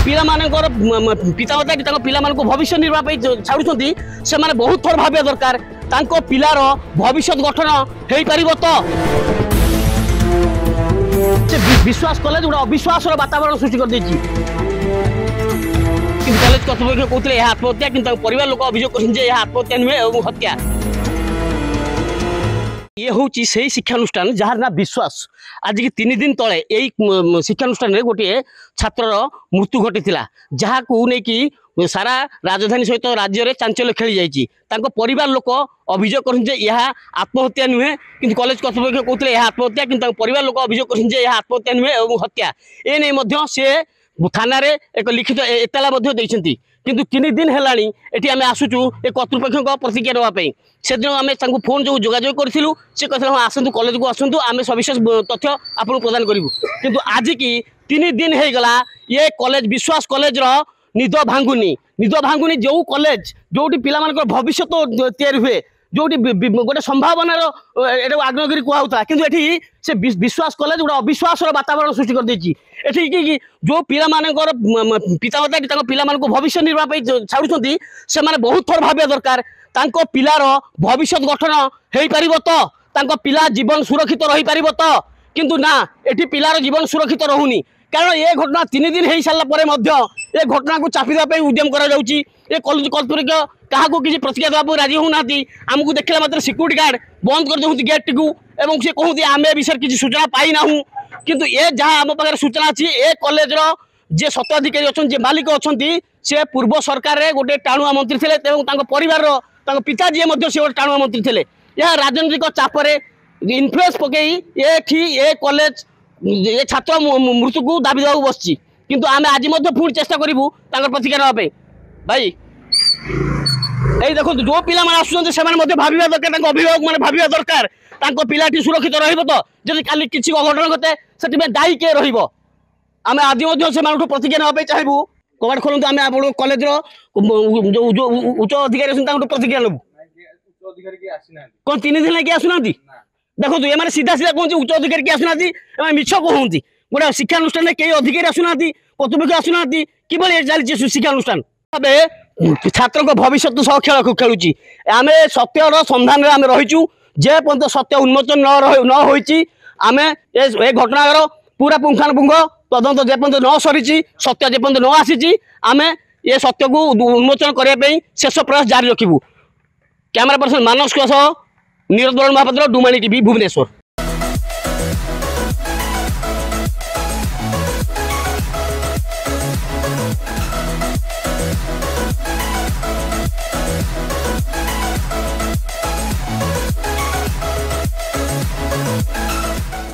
ପିଲାମାନଙ୍କର ପିତାମାତା ତାଙ୍କ ପିଲାମାନଙ୍କୁ ଭବିଷ୍ୟ ନିର୍ବାହ ପାଇଁ ଛାଡୁଛନ୍ତି ସେମାନେ ବହୁତ ଥର ଭାବିବା ଦରକାର ତାଙ୍କ ପିଲାର ଭବିଷ୍ୟତ ଗଠନ ହେଇପାରିବ ତ ସେ ବିଶ୍ୱାସ କଲେ ଗୋଟେ ଅବିଶ୍ୱାସର ବାତାବରଣ ସୃଷ୍ଟି କରିଦେଇଛି କିନ୍ତୁ କଲେଜ କର୍ତ୍ତୃପକ୍ଷ କହୁଥିଲେ ଏହା ଆତ୍ମହତ୍ୟା କିନ୍ତୁ ତାଙ୍କ ପରିବାର ଲୋକ ଅଭିଯୋଗ କରିଛନ୍ତି ଯେ ଏହା ଆତ୍ମହତ୍ୟା ନୁହେଁ ଏବଂ ହତ୍ୟା ये हूँ से शिक्षानुष्ठान जार ना विश्वास आज की 3 दिन तले यही शिक्षानुष्ठान में गोटे छात्र मृत्यु घटी जहाँ को लेकिन सारा राजधानी सहित राज्य में चांचल्य खेली जाइए परिवार लोक अभियोग कर आत्महत्या नुहे कि कॉलेज कर्तृपक्ष कहते हैं आत्महत्या कि परिवार लोक अभियोग कर आत्महत्या नुहे और हत्या ए नहीं सी थाना एक लिखित एतला किंतु 3 दिन है आम आसुचु ए कर्तृपक्ष प्रतिक्रिया नापी से दिन आम फोन जो जोगाजोग करूँ से कहते हाँ आसतु कॉलेज को आसतु आम सविशेष तथ्य आपको प्रदान करूँ किंतु आज की 3 दिन होगला ये कॉलेज विश्वास कॉलेज निद भांगुनी जो कॉलेज जो पिला भविष्य तैयारी हुए जो गोटे संभावनार आग्नेयगिरी कहता कि से विश्वास कॉलेज गोटे अविश्वास वातावरण सृष्टि कर देती जो पिलामानकर पितामाता पिलामानଙ୍କୁ भविष्य निर्वाह ପାଇଁ ଛାଡୁଛନ୍ତି ସେମାନେ बहुत थर भाबिया दरकार तांको पिलार भविष्य गठन हेई परिबो तो तांको पिला जीवन सुरक्षित रही परिबो तो किंतु ना एठी पिलार जीवन सुरक्षित रहुनी कारण ये घटना 3 दिन हो सारा पर ये घटना को चापिदा उद्यम करा जाउची ये कॉलेज कर्तृपक्ष क्या किसी प्रतिक्रिया देवा राजी होना आमको देखला मात्र सिक्यूरीटी गार्ड बंद कर दूसरी गेट टी एवं सी कहते आम ए विषय किसी सूचना पाई ना किंतु ये जहाँ आम पाखे सूचना अच्छी ए कॉलेज जे सत्ताधिकारी अच्छा जे मालिक अच्छा से पूर्व सरकार रे गोटे टाणुआ मंत्री थे परिवार पिता जी से गोटे टाणुआ मंत्री थे यह राजनीतिक चापर इनफ्लुएंस पकई ये कॉलेज ये छात्र मृत्यु को दाबी देवा बस किंतु आम आज पुणी चेष्टा करूँ प्रतिक्रिया नापी भाई यही देखो जो पिला आसुँच से भाविया दरकार अभिभावक मैंने भाविया दरकार पिलाटी सुरक्षित रही काली किसी अघटन घटे से दायी किए रमें आज से प्रतिक्रिया नापी चाहबू कबाड़ खोलते आम आप कॉलेज जो उच्च अधिकारी प्रतिक्रिया नबू कौन 3 दिन लगे आसुना देखो ये सीधा सीधा कहते उच्च अधिकारी किए आसुना मिछ कहते गोटे शिक्षानुष्ठान कई अधिकारी आसुना कर्तृपक्ष आसुना कि चलती शिक्षानुष्ठान छात्र भविष्य सह खेल खेलुची आम सत्यर सन्धान में आम रहीचु जे पर्यंत सत्य उन्मोचन न होइची आम ए घटनार पूरा पुंखानुपुंख तदंत जे पर्यंत न सरी सत्य जे पर्यंत न आसी आम ये सत्य को उन्मोचन करने शेष प्रयास जारी रखू कैमरा पर्सन मानस सह नीरज महापात्र डुमाणी टीवी भुवनेश्वर।